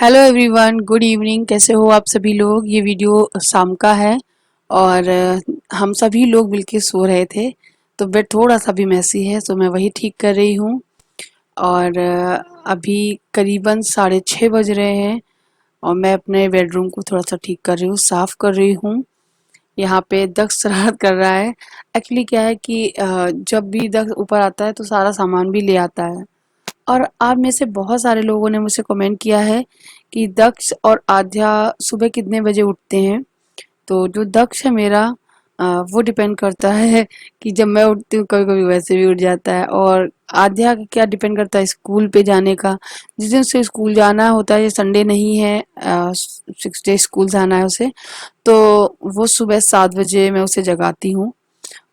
Hello everyone, good evening. कैसे हो आप सभी लोग। ये वीडियो शाम का है और हम सभी लोग मिलके सो रहे थे तो बेड थोड़ा सा भी मैसी है तो मैं वही ठीक कर रही हूँ। और अभी करीबन 6:30 बज रहे हैं और मैं अपने बेडरूम को थोड़ा सा ठीक कर रही हूँ, साफ कर रही हूँ। यहाँ पे दक्ष शरारत कर रहा है। एक्चुअली क्या है कि जब भी दक्ष ऊपर आता है तो सारा सामान भी ले आता है। और आप में से बहुत सारे लोगों ने मुझसे कमेंट किया है कि दक्ष और आध्या सुबह कितने बजे उठते हैं। तो जो दक्ष है मेरा वो डिपेंड करता है कि जब मैं उठती हूँ कभी कभी वैसे भी उठ जाता है। और आध्या का क्या डिपेंड करता है स्कूल पे जाने का। जिस दिन उसे स्कूल जाना होता है, ये संडे नहीं है, 6 डे स्कूल जाना है उसे, तो वो सुबह 7 बजे मैं उसे जगाती हूँ।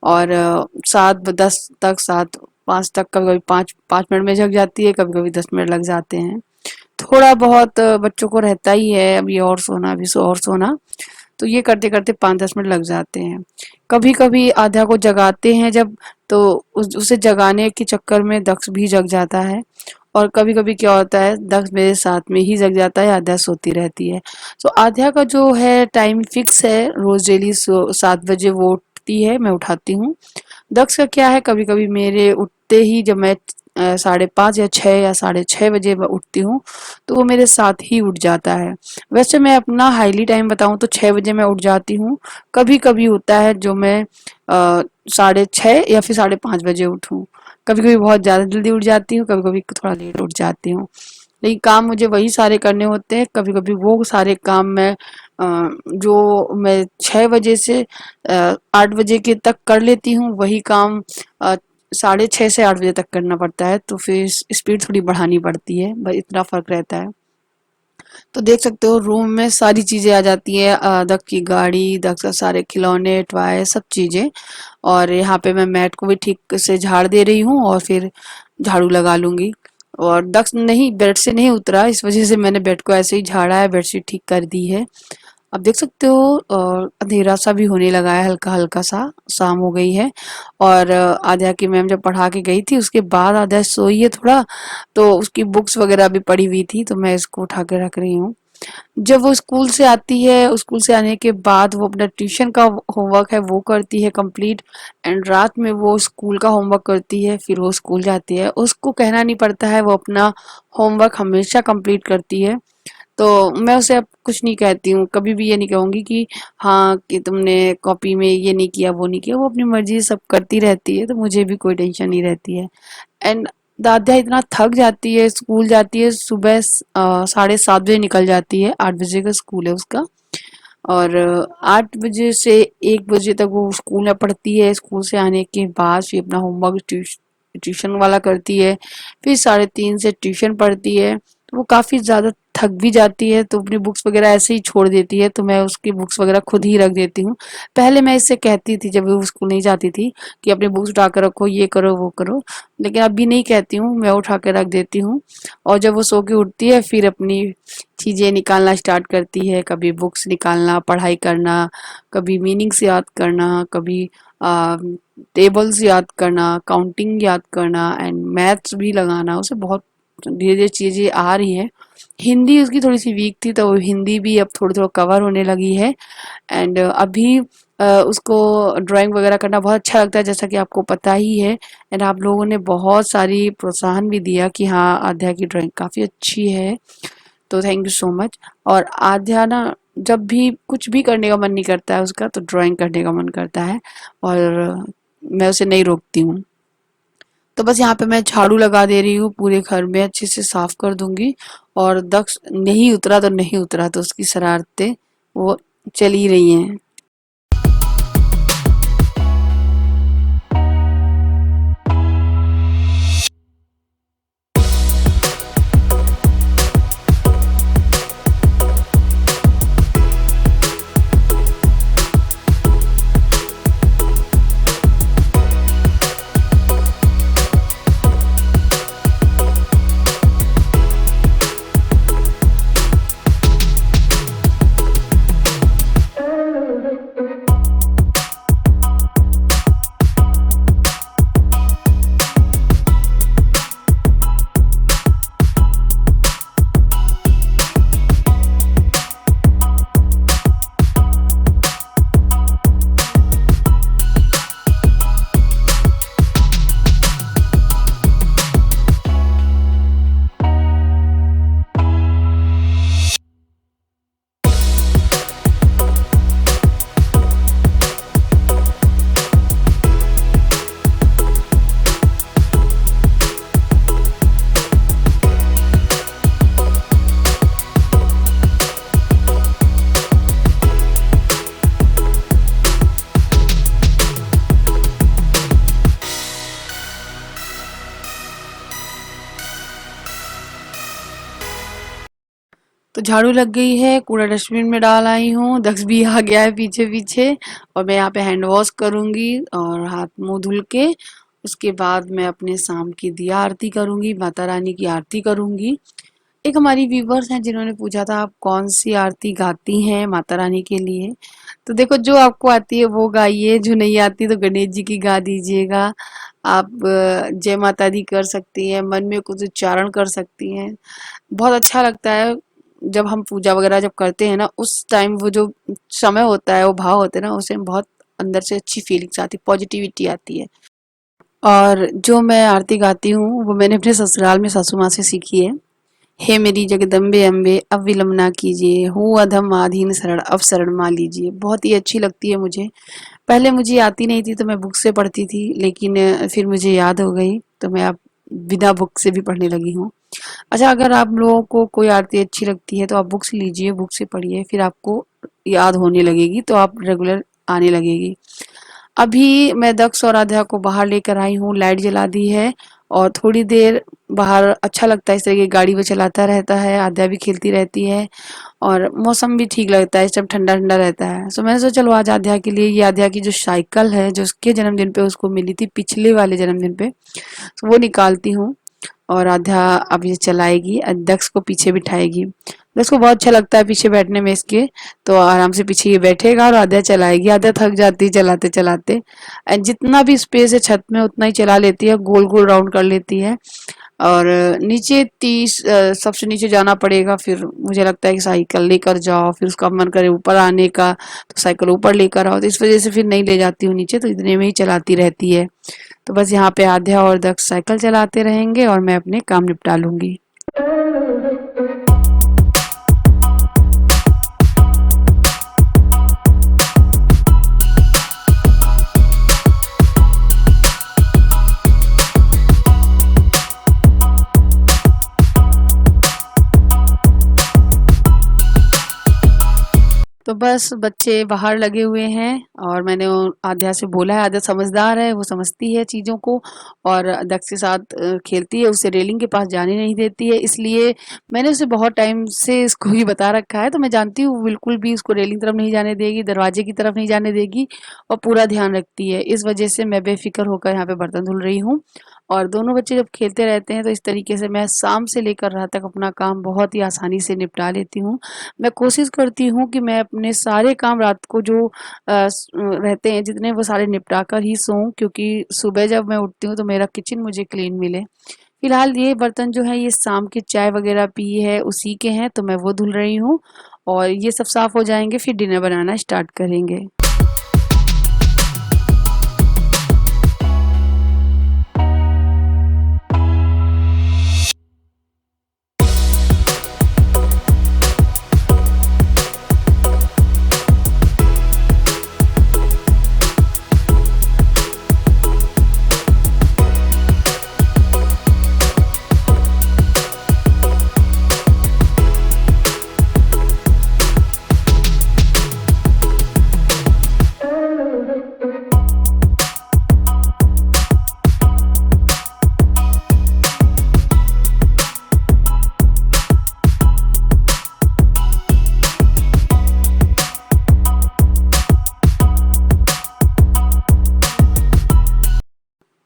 और 7:10 तक, 7:05 तक, कभी कभी पाँच पाँच मिनट में जग जाती है, कभी कभी 10 मिनट लग जाते हैं। थोड़ा बहुत बच्चों को रहता ही है, अभी और सोना, अभी सो और सोना, तो ये करते करते 5-10 मिनट लग जाते हैं। कभी कभी आध्या को जगाते हैं जब, तो उसे जगाने के चक्कर में दक्ष भी जग जाता है। और कभी कभी क्या होता है, दक्ष मेरे साथ में ही जग जाता है, आध्या सोती रहती है। तो आध्या का जो है टाइम फिक्स है, रोज डेली 7 बजे वो उठती है, मैं उठाती हूँ। दक्ष का क्या है, कभी कभी मेरे उठते ही, जब मैं 5:30 या 6 या 6:30 बजे मैं उठती हूँ, तो वो मेरे साथ ही उठ जाता है। वैसे मैं अपना हाईली टाइम बताऊँ तो 6 बजे मैं उठ जाती हूँ। कभी कभी होता है जो मैं 6:30 या फिर 5:30 बजे उठूँ। कभी कभी बहुत ज़्यादा जल्दी उठ जाती हूँ, कभी कभी थोड़ा लेट उठ जाती हूँ। लेकिन काम मुझे वही सारे करने होते हैं। कभी कभी वो सारे काम जो मैं 6 बजे से 8 बजे के तक कर लेती हूँ, वही काम 6:30 से 8 बजे तक करना पड़ता है, तो फिर स्पीड थोड़ी बढ़ानी पड़ती है, बस इतना फर्क रहता है। तो देख सकते हो रूम में सारी चीजें आ जाती है, दक्ष की गाड़ी, दक्ष का सारे खिलौने, टॉय, सब चीजें। और यहाँ पे मैं मैट को भी ठीक से झाड़ दे रही हूँ और फिर झाड़ू लगा लूंगी। और दक्ष नहीं, बेड से नहीं उतरा, इस वजह से मैंने बेड को ऐसे ही झाड़ा है, बेडशीट ठीक कर दी है। अब देख सकते हो अंधेरा सा भी होने लगा है, हल्का हल्का सा, शाम हो गई है। और आध्या की मैम जब पढ़ा के गई थी उसके बाद आध्या सोई है थोड़ा, तो उसकी बुक्स वगैरह भी पड़ी हुई थी, तो मैं इसको उठा के रख रही हूँ। जब वो स्कूल से आती है, स्कूल से आने के बाद वो अपना ट्यूशन का होमवर्क है वो करती है कंप्लीट। एंड रात में वो स्कूल का होमवर्क करती है, फिर वो स्कूल जाती है, उसको कहना नहीं पड़ता है, वो अपना होमवर्क हमेशा कंप्लीट करती है। तो मैं उसे अब कुछ नहीं कहती हूँ, कभी भी ये नहीं कहूंगी कि हाँ कि तुमने कॉपी में ये नहीं किया वो नहीं किया। वो अपनी मर्जी से सब करती रहती है, तो मुझे भी कोई टेंशन नहीं रहती है। एंड दादिया इतना थक जाती है, स्कूल जाती है सुबह 7:30 बजे निकल जाती है, 8 बजे का स्कूल है उसका। और 8 बजे से 1 बजे तक वो स्कूल में पढ़ती है। स्कूल से आने के बाद फिर अपना होमवर्क ट्यूशन वाला करती है, फिर 3:30 से ट्यूशन पढ़ती है। तो वो काफ़ी ज़्यादा थक भी जाती है, तो अपनी बुक्स वगैरह ऐसे ही छोड़ देती है, तो मैं उसकी बुक्स वगैरह खुद ही रख देती हूँ। पहले मैं इससे कहती थी जब वो स्कूल नहीं जाती थी कि अपनी बुक्स उठा कर रखो, ये करो वो करो, लेकिन अभी नहीं कहती हूँ, मैं उठा के रख देती हूँ। और जब वो सो के उठती है फिर अपनी चीज़ें निकालना स्टार्ट करती है, कभी बुक्स निकालना, पढ़ाई करना, कभी मीनिंग्स याद करना, कभी टेबल्स याद करना, काउंटिंग याद करना, एंड मैथ्स भी लगाना। उसे बहुत धीरे धीरे चीज़ें आ रही हैं। हिंदी उसकी थोड़ी सी वीक थी, तो वो हिंदी भी अब थोड़ी थोड़ा कवर होने लगी है। एंड अभी उसको ड्राइंग वगैरह करना बहुत अच्छा लगता है, जैसा कि आपको पता ही है। एंड आप लोगों ने बहुत सारी प्रोत्साहन भी दिया कि हाँ आध्या की ड्राइंग काफ़ी अच्छी है, तो थैंक यू सो मच। और आध्या ना, जब भी कुछ भी करने का मन नहीं करता है उसका, तो ड्राइंग करने का मन करता है, और मैं उसे नहीं रोकती हूँ। तो बस यहाँ पे मैं झाड़ू लगा दे रही हूँ, पूरे घर में अच्छे से साफ कर दूंगी। और दक्ष नहीं उतरा तो नहीं उतरा, तो उसकी शरारतें वो चल ही रही हैं। तो झाड़ू लग गई है, कूड़ा डस्टबिन में डाल आई हूँ, दक्ष भी आ गया है पीछे पीछे। और मैं यहाँ पे हैंड वॉश करूँगी और हाथ मुंह धुल के उसके बाद मैं अपने शाम की दिया आरती करूँगी, माता रानी की आरती करूँगी। एक हमारी व्यूवर्स हैं जिन्होंने पूछा था आप कौन सी आरती गाती हैं माता रानी के लिए। तो देखो जो आपको आती है वो गाइए, जो नहीं आती तो गणेश जी की गा दीजिएगा। आप जय माता दी कर सकती हैं, मन में कुछ उच्चारण कर सकती हैं। बहुत अच्छा लगता है जब हम पूजा वगैरह जब करते हैं ना, उस टाइम वो जो समय होता है, वो भाव होते हैं ना, उसे बहुत अंदर से अच्छी फीलिंग्स आती, पॉजिटिविटी आती है। और जो मैं आरती गाती हूँ वो मैंने अपने ससुराल में सासू माँ से सीखी है। हे मेरी जगदम्बे अम्बे अब विलंब ना कीजिए, हूँ अधम आधीन शरण अब शरण मान लीजिए। बहुत ही अच्छी लगती है मुझे। पहले मुझे आती नहीं थी तो मैं बुक से पढ़ती थी, लेकिन फिर मुझे याद हो गई तो मैं अब बिना बुक से भी पढ़ने लगी हूँ। अच्छा, अगर आप लोगों को कोई आरती अच्छी लगती है तो आप बुक्स लीजिए, बुक से पढ़िए, फिर आपको याद होने लगेगी तो आप रेगुलर आने लगेगी। अभी मैं दक्ष और आध्या को बाहर लेकर आई हूँ, लाइट जला दी है और थोड़ी देर बाहर अच्छा लगता है, इस तरह की गाड़ी वो चलाता रहता है, आध्या भी खेलती रहती है और मौसम भी ठीक लगता है, इस टाइम ठंडा ठंडा रहता है। सो मैंने सोचा चलो आज आध्या के लिए, ये आध्या की जो साइकिल है जो उसके जन्मदिन पे उसको मिली थी, पिछले वाले जन्मदिन पे, तो वो निकालती हूँ और आध्या अब ये चलाएगी, दक्ष को पीछे बिठाएगी। दक्ष को बहुत अच्छा लगता है पीछे बैठने में इसके, तो आराम से पीछे ये बैठेगा और आध्या चलाएगी। आध्या थक जाती है चलाते चलाते, एंड जितना भी स्पेस है छत में उतना ही चला लेती है, गोल गोल राउंड कर लेती है। और नीचे 30 सबसे नीचे जाना पड़ेगा, फिर मुझे लगता है कि साइकिल लेकर जाओ, फिर उसका मन करे ऊपर आने का तो साइकिल ऊपर लेकर आओ, तो इस वजह से फिर नहीं ले जाती हूँ नीचे, तो इतने में ही चलाती रहती है। तो बस यहाँ पे आध्या और दक्ष साइकिल चलाते रहेंगे और मैं अपने काम निपटा लूंगी। तो बस बच्चे बाहर लगे हुए हैं और मैंने आध्या से बोला है, आध्या समझदार है, वो समझती है चीज़ों को और दक्ष के साथ खेलती है, उसे रेलिंग के पास जाने नहीं देती है। इसलिए मैंने उसे बहुत टाइम से इसको ही बता रखा है, तो मैं जानती हूँ बिल्कुल भी उसको रेलिंग तरफ नहीं जाने देगी, दरवाजे की तरफ नहीं जाने देगी और पूरा ध्यान रखती है। इस वजह से मैं बेफिक्र होकर यहाँ पे बर्तन धुल रही हूँ। और दोनों बच्चे जब खेलते रहते हैं तो इस तरीके से मैं शाम से लेकर रात तक अपना काम बहुत ही आसानी से निपटा लेती हूँ। मैं कोशिश करती हूँ कि मैं अपने सारे काम रात को जो रहते हैं जितने, वो सारे निपटा कर ही सोऊं, क्योंकि सुबह जब मैं उठती हूँ तो मेरा किचन मुझे क्लीन मिले। फिलहाल ये बर्तन जो है ये शाम की चाय वगैरह पी है उसी के हैं, तो मैं वो धुल रही हूँ और ये सब साफ हो जाएंगे फिर डिनर बनाना स्टार्ट करेंगे।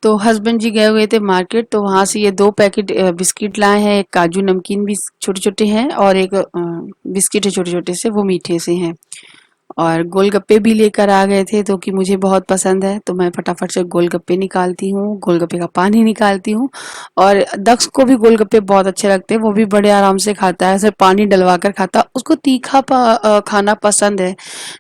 तो हस्बैंड जी गए हुए थे मार्केट, तो वहां से ये 2 पैकेट बिस्किट लाए हैं, एक काजू नमकीन भी छोटे छोटे हैं और एक बिस्किट है छोटे छोटे से, वो मीठे से हैं। और गोलगप्पे भी लेकर आ गए थे तो कि मुझे बहुत पसंद है, तो मैं फटाफट से गोलगप्पे निकालती हूँ, गोलगप्पे का पानी निकालती हूँ। और दक्ष को भी गोलगप्पे बहुत अच्छे लगते हैं, वो भी बड़े आराम से खाता है, सिर्फ पानी डलवा कर खाता है। उसको तीखा खाना पसंद है।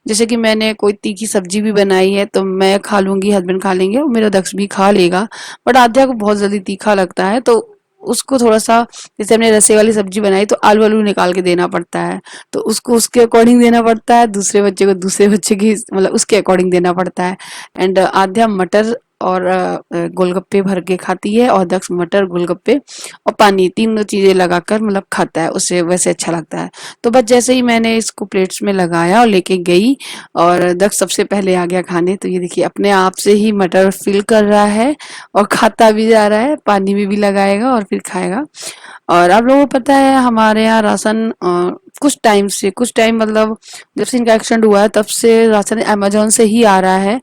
जैसे कि मैंने कोई तीखी सब्जी भी बनाई है तो मैं खा लूंगी, हस्बैंड खा लेंगे और मेरा दक्ष भी खा लेगा। बट आध्या को बहुत जल्दी तीखा लगता है, तो उसको थोड़ा सा, जैसे हमने रसे वाली सब्जी बनाई तो आलू आलू निकाल के देना पड़ता है, तो उसको उसके अकॉर्डिंग देना पड़ता है, दूसरे बच्चे को दूसरे बच्चे की मतलब उसके अकॉर्डिंग देना पड़ता है। एंड आध्या मटर और गोलगप्पे भर के खाती है और दक्ष मटर गोलगप्पे और पानी तीनों चीजें लगाकर मतलब खाता है, उसे वैसे अच्छा लगता है। तो बस जैसे ही मैंने इसको प्लेट्स में लगाया और लेके गई और दक्ष सबसे पहले आ गया खाने, तो ये देखिए अपने आप से ही मटर फिल कर रहा है और खाता भी जा रहा है, पानी में भी लगाएगा और फिर खाएगा। और आप लोगों को पता है हमारे यहाँ राशन कुछ टाइम मतलब जब से इनका एक्सीडेंट हुआ है तब से राशन अमेज़न से ही आ रहा है।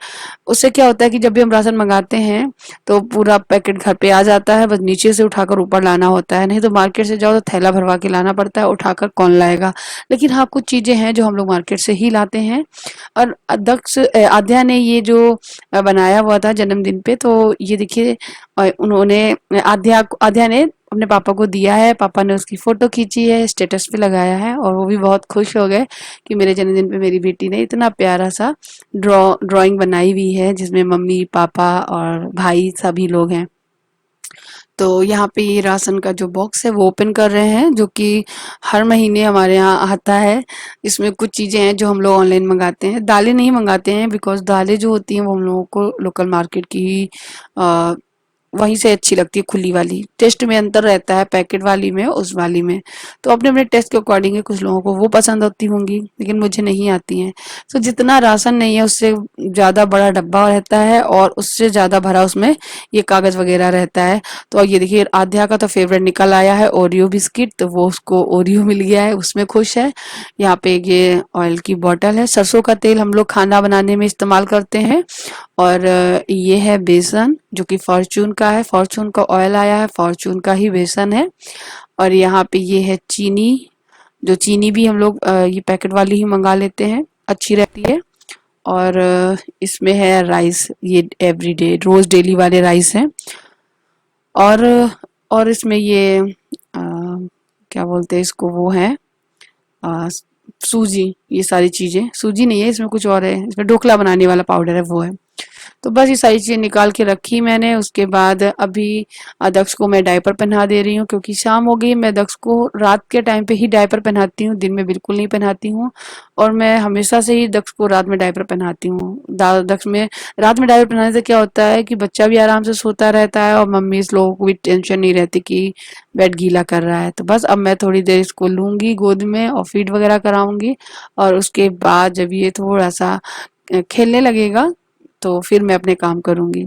उससे क्या होता है कि जब भी हम राशन मंगाते हैं तो पूरा पैकेट घर पे आ जाता है, बस नीचे से उठाकर ऊपर लाना होता है, नहीं तो मार्केट से जाओ तो थैला भरवा के लाना पड़ता है, उठाकर कौन लाएगा। लेकिन हाँ, कुछ चीज़ें हैं जो हम लोग मार्केट से ही लाते हैं। और आध्या ने ये जो बनाया हुआ था जन्मदिन पे, तो ये देखिए उन्होंने आध्या ने अपने पापा को दिया है। पापा ने उसकी फोटो खींची है, स्टेटस पे लगाया है और वो भी बहुत खुश हो गए कि मेरे जन्मदिन पे मेरी बेटी ने इतना प्यारा सा ड्राइंग बनाई हुई है जिसमें मम्मी पापा और भाई सभी लोग हैं। तो यहाँ पे ये राशन का जो बॉक्स है वो ओपन कर रहे हैं, जो कि हर महीने हमारे यहाँ आता है। इसमें कुछ चीज़ें हैं जो हम लोग ऑनलाइन मंगाते हैं, दालें नहीं मंगाते हैं, बिकॉज दालें जो होती हैं वो हम लोगों को लोकल मार्केट की ही वहीं से अच्छी लगती है, खुली वाली। टेस्ट में अंतर रहता है पैकेट वाली में उस वाली में, तो अपने अपने टेस्ट के अकॉर्डिंग है, कुछ लोगों को वो पसंद होती होंगी लेकिन मुझे नहीं आती हैं। तो जितना राशन नहीं है उससे ज़्यादा बड़ा डब्बा रहता है और उससे ज़्यादा भरा उसमें ये कागज़ वगैरह रहता है। तो ये देखिए आध्या का तो फेवरेट निकल आया है ओरियो बिस्किट, तो वो उसको ओरियो मिल गया है, उसमें खुश है। यहाँ पे ये ऑयल की बॉटल है, सरसों का तेल हम लोग खाना बनाने में इस्तेमाल करते हैं। और ये है बेसन जो कि फॉर्चून का है, फॉर्चून का ऑयल आया है, फॉर्चून का ही बेसन है। और यहाँ पे ये है चीनी, जो चीनी भी हम लोग ये पैकेट वाली ही मंगा लेते हैं, अच्छी रहती है। और इसमें है राइस, ये एवरीडे रोज डेली वाले राइस हैं। और इसमें ये क्या बोलते हैं इसको, वो है अ, सूजी। ये सारी चीजें, सूजी नहीं है इसमें, कुछ और है, इसमें ढोकला बनाने वाला पाउडर है वो है। तो बस ये सारी चीज़ें निकाल के रखी मैंने। उसके बाद अभी दक्ष को मैं डायपर पहना दे रही हूँ क्योंकि शाम हो गई। मैं दक्ष को रात के टाइम पे ही डायपर पहनाती हूँ, दिन में बिल्कुल नहीं पहनाती हूँ। और मैं हमेशा से ही दक्ष को रात में डायपर पहनाती हूँ। दक्ष में रात में डायपर पहनाने से क्या होता है कि बच्चा भी आराम से सोता रहता है और मम्मी इस लोगों को भी टेंशन नहीं रहती कि बेड गीला कर रहा है। तो बस अब मैं थोड़ी देर इसको लूंगी गोद में और फीड वगैरह कराऊंगी, और उसके बाद जब ये थोड़ा सा खेलने लगेगा तो फिर मैं अपने काम करूंगी।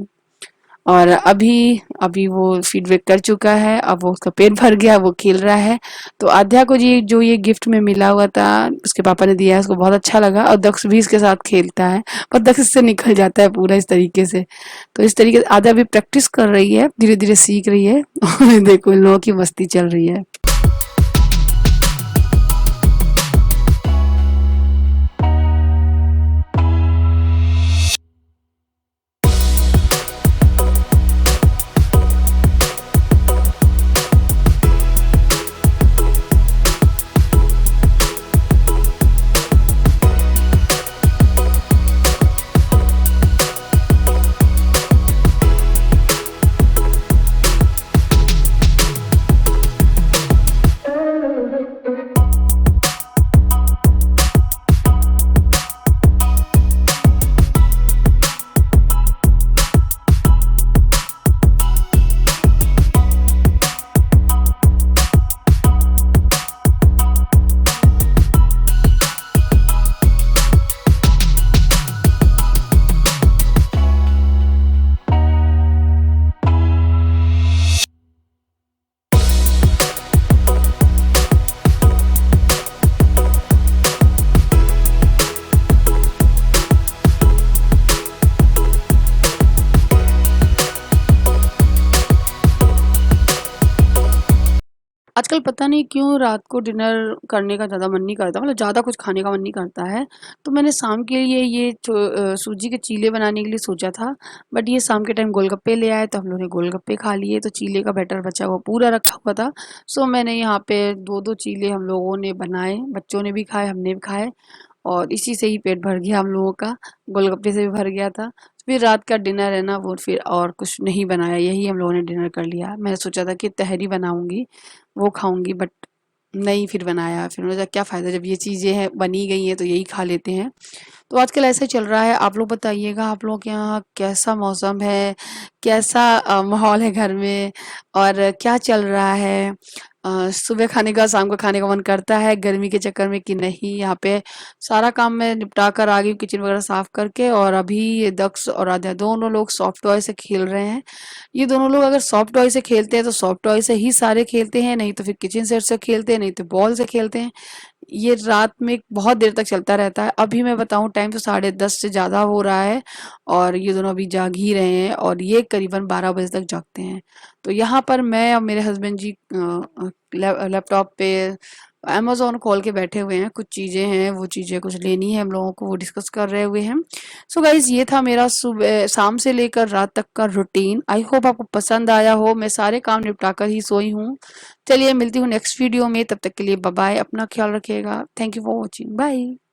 और अभी अभी वो फीडबैक कर चुका है, अब वो उसका पेट भर गया, वो खेल रहा है। तो आध्या को ये गिफ्ट में मिला हुआ था, उसके पापा ने दिया है, उसको बहुत अच्छा लगा और दक्ष भी इसके साथ खेलता है, पर दक्ष इससे निकल जाता है पूरा इस तरीके से। तो इस तरीके से आध्या भी प्रैक्टिस कर रही है, धीरे धीरे सीख रही है। और देखो इन लोगों की मस्ती चल रही है। आजकल पता नहीं क्यों रात को डिनर करने का ज़्यादा मन नहीं करता, मतलब ज़्यादा कुछ खाने का मन नहीं करता है। तो मैंने शाम के लिए ये सूजी के चीले बनाने के लिए सोचा था, बट ये शाम के टाइम गोलगप्पे ले आए तो हम लोगों ने गोलगप्पे खा लिए, तो चीले का बैटर बचा हुआ पूरा रखा हुआ था। सो मैंने यहाँ पे दो दो चीले हम लोगों ने बनाए, बच्चों ने भी खाए, हमने भी खाए, और इसी से ही पेट भर गया हम लोगों का, गोलगप्पे से भी भर गया था। फिर रात का डिनर है ना, वो फिर और कुछ नहीं बनाया, यही हम लोगों ने डिनर कर लिया। मैंने सोचा था कि तहरी बनाऊंगी, वो खाऊंगी, बट नहीं फिर बनाया। फिर मुझे क्या फ़ायदा, जब ये चीज़ें हैं बनी गई हैं तो यही खा लेते हैं। तो आजकल ऐसा ही चल रहा है। आप लोग बताइएगा, आप लोगों के यहाँ कैसा मौसम है, कैसा माहौल है घर में, और क्या चल रहा है। सुबह खाने का शाम को खाने का मन करता है गर्मी के चक्कर में कि नहीं। यहाँ पे सारा काम मैं निपटा कर आ गई हूँ किचन वगैरह साफ करके, और अभी ये दक्ष और आद्या दोनों लोग सॉफ्ट टॉय से खेल रहे हैं। ये दोनों लोग अगर सॉफ्ट टॉय से खेलते हैं तो सॉफ्ट टॉय से ही सारे खेलते हैं, नहीं तो फिर किचन सेट से खेलते हैं, नहीं तो बॉल से खेलते हैं। ये रात में बहुत देर तक चलता रहता है। अभी मैं बताऊं टाइम तो 10:30 से ज़्यादा हो रहा है, और ये दोनों अभी जाग ही रहे हैं, और ये करीबन 12 बजे तक जागते हैं। तो यहाँ पर मैं और मेरे हस्बैंड जी लैपटॉप पे अमेज़न खोल के बैठे हुए हैं। कुछ चीज़ें हैं, वो चीज़ें कुछ लेनी है हम लोगों को, वो डिस्कस कर रहे हुए हैं। सो गाइज़, ये था मेरा सुबह शाम से लेकर रात तक का रूटीन। आई होप आपको पसंद आया हो। मैं सारे काम निपटा कर ही सोई हूँ। चलिए मिलती हूँ नेक्स्ट वीडियो में, तब तक के लिए बाय बाय। अपना ख्याल रखिएगा। Thank you for watching. Bye.